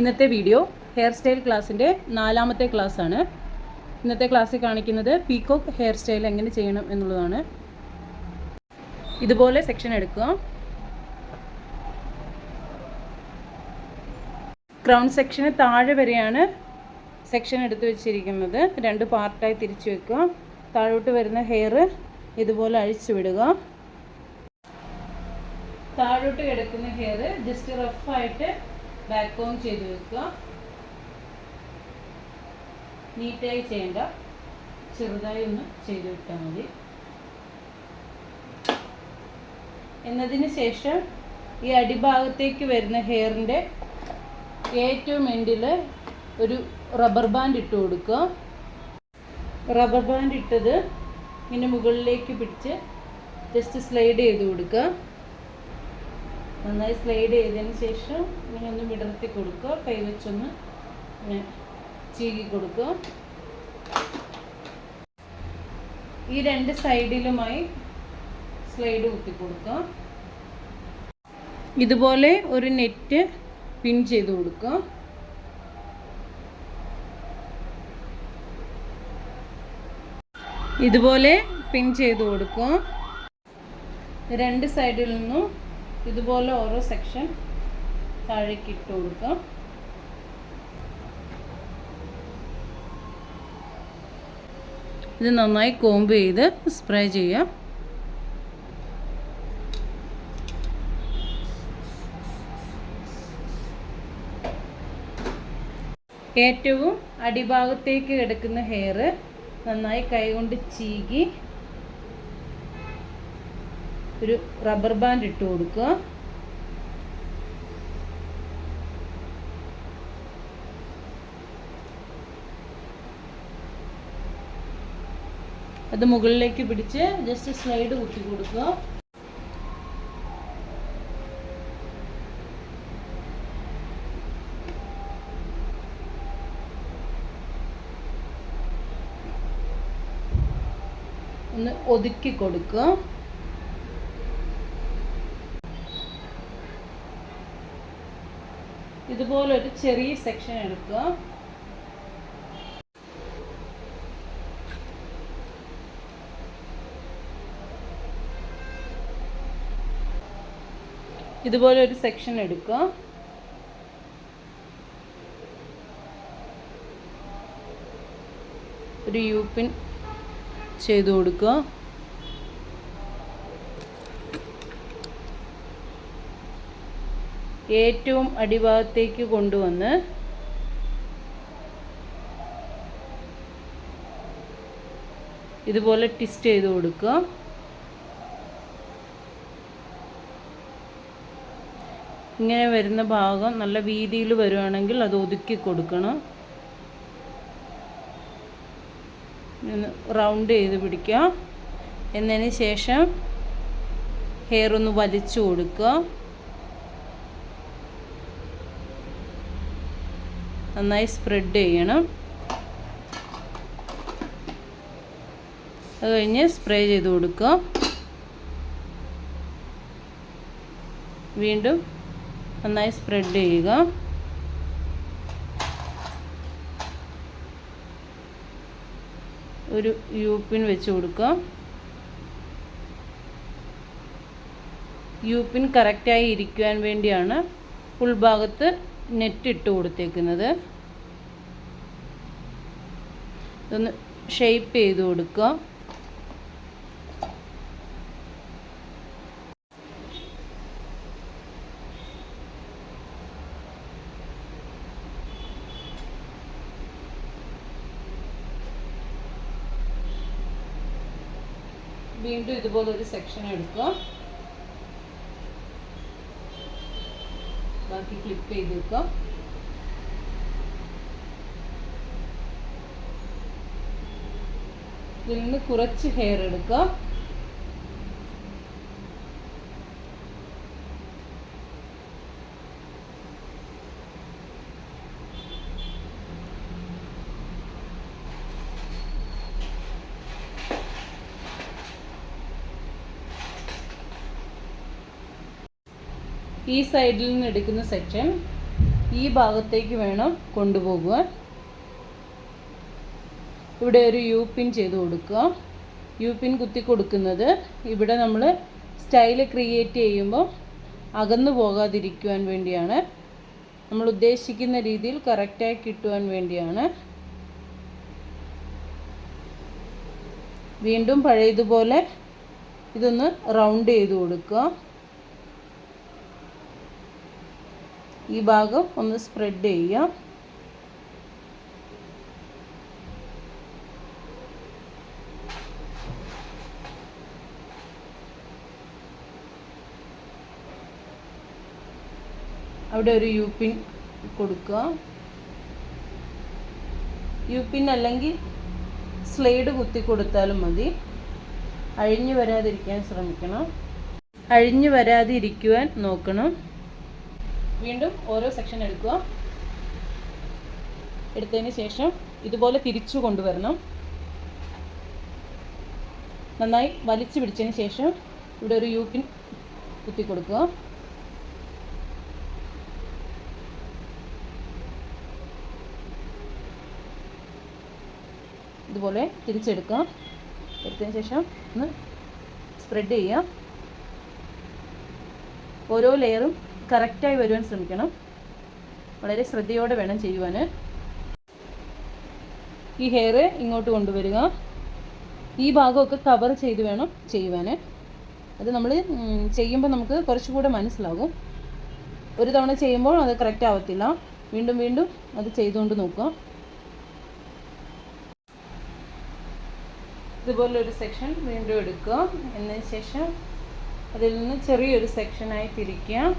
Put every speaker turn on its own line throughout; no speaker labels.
ഇന്നത്തെ video hair style ക്ലാസ്സിൻ്റെ 4ാമത്തെ ക്ലാസ്സാണ്. ഇന്നത്തെ ക്ലാസ്സിൽ കാണിക്കുന്നത് പീകോക്ക് ഹെയർ സ്റ്റൈൽ എങ്ങനെ ചെയ്യണം എന്നുള്ളതാണ്. ഇതുപോലെ സെക്ഷൻ എടുക്കുക. ക്രൗൺ സെക്ഷന് താഴെ വരെയാണ് സെക്ഷൻ എടുത്ത് വെച്ചിരിക്കുന്നത്. 2 പാർട്ടായി തിരിച്ചു വെക്കുക. താഴോട്ട് വരുന്ന ഹെയർ ഇതുപോലെ അഴിച്ചു വിടുക. താഴോട്ട് കിടക്കുന്ന ഹെയർ ജസ്റ്റ് റഫായിട്ട് ബാക്ക് കോം ചെയ്ത് വെക്കുക. നീറ്റായി ചെയ്യേണ്ട, ചെറുതായി ഒന്ന് ചെയ്ത് വിട്ടാൽ മതി. എന്നതിന് ശേഷം ഈ അടിഭാഗത്തേക്ക് വരുന്ന ഹെയറിൻ്റെ ഏറ്റവും എൻഡിൽ ഒരു റബ്ബർ ബാൻഡ് ഇട്ട് കൊടുക്കുക. റബ്ബർ ബാൻഡ് ഇട്ടത് ഇങ്ങനെ മുകളിലേക്ക് പിടിച്ച് ജസ്റ്റ് സ്ലൈഡ് ചെയ്ത് കൊടുക്കുക. നന്നായി സ്ലൈഡ് ചെയ്തതിന് ശേഷം ഇങ്ങനെ ഒന്ന് വിടർത്തി കൊടുക്കുക. കൈ വെച്ചൊന്ന് ഇങ്ങനെ ചീകി കൊടുക്കുക. ഈ 2 സൈഡിലുമായി സ്ലൈഡ് കുത്തി കൊടുക്കുക. ഇതുപോലെ ഒരു നെറ്റ് പിൻ ചെയ്ത് കൊടുക്കുക. ഇതുപോലെ പിൻ ചെയ്ത് കൊടുക്കുക. 2 സൈഡിൽ നിന്നും ഇതുപോലെ ഓരോ സെക്ഷൻ താഴേക്ക് ഇട്ട് കൊടുക്കുക. ഇത് നന്നായി കോംബ് ചെയ്ത് സ്പ്രേ ചെയ്യാം. ഏറ്റവും അടിഭാഗത്തേക്ക് കിടക്കുന്ന ഹെയർ നന്നായി കൈകൊണ്ട് ചീകി ഒരു റബ്ബർ ബാൻഡ് ഇട്ട് കൊടുക്കുക. അത് മുകളിലേക്ക് പിടിച്ച് ജസ്റ്റ് സ്ലൈഡ് കുത്തി കൊടുക്കുക. ഒന്ന് ഒതുക്കി കൊടുക്കുക. ഇതുപോലെ ഒരു ചെറിയ സെക്ഷൻ എടുക്കുക. ഇതുപോലെ ഒരു സെക്ഷൻ എടുക്കുക. ഒരു യൂപിൻ ചെയ്തു കൊടുക്കുക. ഏറ്റവും അടിഭാഗത്തേക്ക് കൊണ്ടുവന്ന് ഇതുപോലെ ട്വിസ്റ്റ് ചെയ്ത് കൊടുക്കുക. ഇങ്ങനെ വരുന്ന ഭാഗം നല്ല വീതിയിൽ വരുവാണെങ്കിൽ അത് ഒതുക്കി കൊടുക്കണം. റൗണ്ട് ചെയ്ത് പിടിക്കുക. എന്നതിന് ശേഷം ഹെയർ ഒന്ന് വലിച്ചു കൊടുക്കുക. നന്നായി സ്പ്രെഡ് ചെയ്യണം. അത് കഴിഞ്ഞ് സ്പ്രേ ചെയ്ത് കൊടുക്കുക. വീണ്ടും നന്നായി സ്പ്രെഡ് ചെയ്യുക. ഒരു യൂപിൻ വെച്ച് കൊടുക്കുക. യൂപിൻ കറക്റ്റായി ഇരിക്കുവാൻ വേണ്ടിയാണ് ഉൾഭാഗത്ത് നെറ്റ് ഇട്ട് കൊടുത്തേക്കുന്നത്. ഇതൊന്ന് ഷേപ്പ് ചെയ്ത് കൊടുക്കുക. വീണ്ടും ഇതുപോലെ ഒരു സെക്ഷൻ എടുക്കുക. ബാക്കി ക്ലിപ്പ് ചെയ്ത് വെക്കുക. ഇതിൽ നിന്ന് കുറച്ച് ഹെയർ എടുക്കുക. ഈ സൈഡിൽ നിന്ന് എടുക്കുന്ന സെക്ഷൻ ഈ ഭാഗത്തേക്ക് വേണം കൊണ്ടുപോകുവാൻ. ഇവിടെ ഒരു യു പിൻ ചെയ്ത് കൊടുക്കുക. യു പിൻ കുത്തി കൊടുക്കുന്നത് ഇവിടെ നമ്മൾ സ്റ്റൈല് ക്രിയേറ്റ് ചെയ്യുമ്പോൾ അകന്നു പോകാതിരിക്കുവാൻ വേണ്ടിയാണ്. നമ്മൾ ഉദ്ദേശിക്കുന്ന രീതിയിൽ കറക്റ്റായി കിട്ടുവാൻ വേണ്ടിയാണ്. വീണ്ടും പഴയതുപോലെ ഇതൊന്ന് റൗണ്ട് ചെയ്ത് കൊടുക്കുക. ഈ ഭാഗം ഒന്ന് സ്പ്രെഡ് ചെയ്യുക. അവിടെ ഒരു യു പിൻ കൊടുക്കുക. യു പിൻ അല്ലെങ്കിൽ സ്ലൈഡ് കുത്തി കൊടുത്താലും മതി. അഴിഞ്ഞു വരാതിരിക്കാൻ ശ്രമിക്കണം. അഴിഞ്ഞു വരാതിരിക്കുവാൻ നോക്കണം. വീണ്ടും ഓരോ സെക്ഷൻ എടുക്കുക. എടുത്തതിന് ശേഷം ഇതുപോലെ തിരിച്ചു കൊണ്ടുവരണം. നന്നായി വലിച്ചു പിടിച്ചതിന് ശേഷം ഇവിടെ ഒരു യു പിൻ കുത്തി കൊടുക്കുക. ഇതുപോലെ തിരിച്ചെടുക്കുക. എടുത്തതിന് ശേഷം ഒന്ന് സ്പ്രെഡ് ചെയ്യുക. ഓരോ ലെയറും കറക്റ്റായി വരുവാൻ ശ്രമിക്കണം. വളരെ ശ്രദ്ധയോടെ വേണം ചെയ്യുവാൻ. ഈ ഹെയർ ഇങ്ങോട്ട് കൊണ്ടുവരിക. ഈ ഭാഗമൊക്കെ കവർ ചെയ്ത് വേണം ചെയ്യുവാൻ. അത് നമ്മൾ ചെയ്യുമ്പോൾ നമുക്ക് കുറച്ചുകൂടെ മനസ്സിലാകും. ഒരു തവണ ചെയ്യുമ്പോൾ അത് കറക്റ്റ് ആവത്തില്ല. വീണ്ടും വീണ്ടും അത് ചെയ്തുകൊണ്ട് നോക്കുക. ഇതുപോലൊരു സെക്ഷൻ വീണ്ടും എടുക്കുക. എന്നതിന് ശേഷം അതിൽ നിന്ന് ചെറിയൊരു സെക്ഷനായി തിരിക്കുക.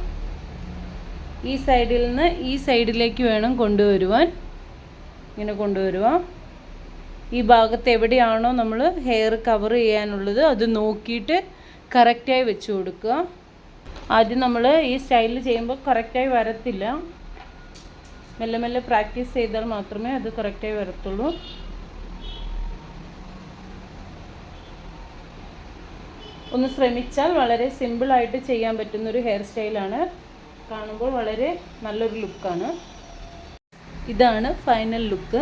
ഈ സൈഡിൽ നിന്ന് ഈ സൈഡിലേക്ക് വേണം കൊണ്ടുവരുവാൻ. ഇങ്ങനെ കൊണ്ടുവരിക. ഈ ഭാഗത്ത് എവിടെയാണോ നമ്മൾ ഹെയർ കവർ ചെയ്യാനുള്ളത് അത് നോക്കിയിട്ട് കറക്റ്റായി വെച്ച് കൊടുക്കുക. ആദ്യം നമ്മൾ ഈ സ്റ്റൈലിൽ ചെയ്യുമ്പോൾ കറക്റ്റായി വരത്തില്ല. മെല്ലെ മെല്ലെ പ്രാക്ടീസ് ചെയ്താൽ മാത്രമേ അത് കറക്റ്റായി വരത്തുള്ളൂ. ഒന്ന് ശ്രമിച്ചാൽ വളരെ സിമ്പിളായിട്ട് ചെയ്യാൻ പറ്റുന്നൊരു ഹെയർ സ്റ്റൈലാണ്. കാണുമ്പോൾ വളരെ നല്ലൊരു ലുക്കാണ്. ഇതാണ് ഫൈനൽ ലുക്ക്.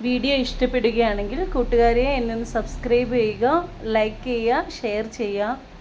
വീഡിയോ ഇഷ്ടപ്പെടുകയാണെങ്കിൽ കൂട്ടുകാരെ എന്നെ ഒന്ന് സബ്സ്ക്രൈബ് ചെയ്യുക, ലൈക്ക് ചെയ്യുക, ഷെയർ ചെയ്യുക.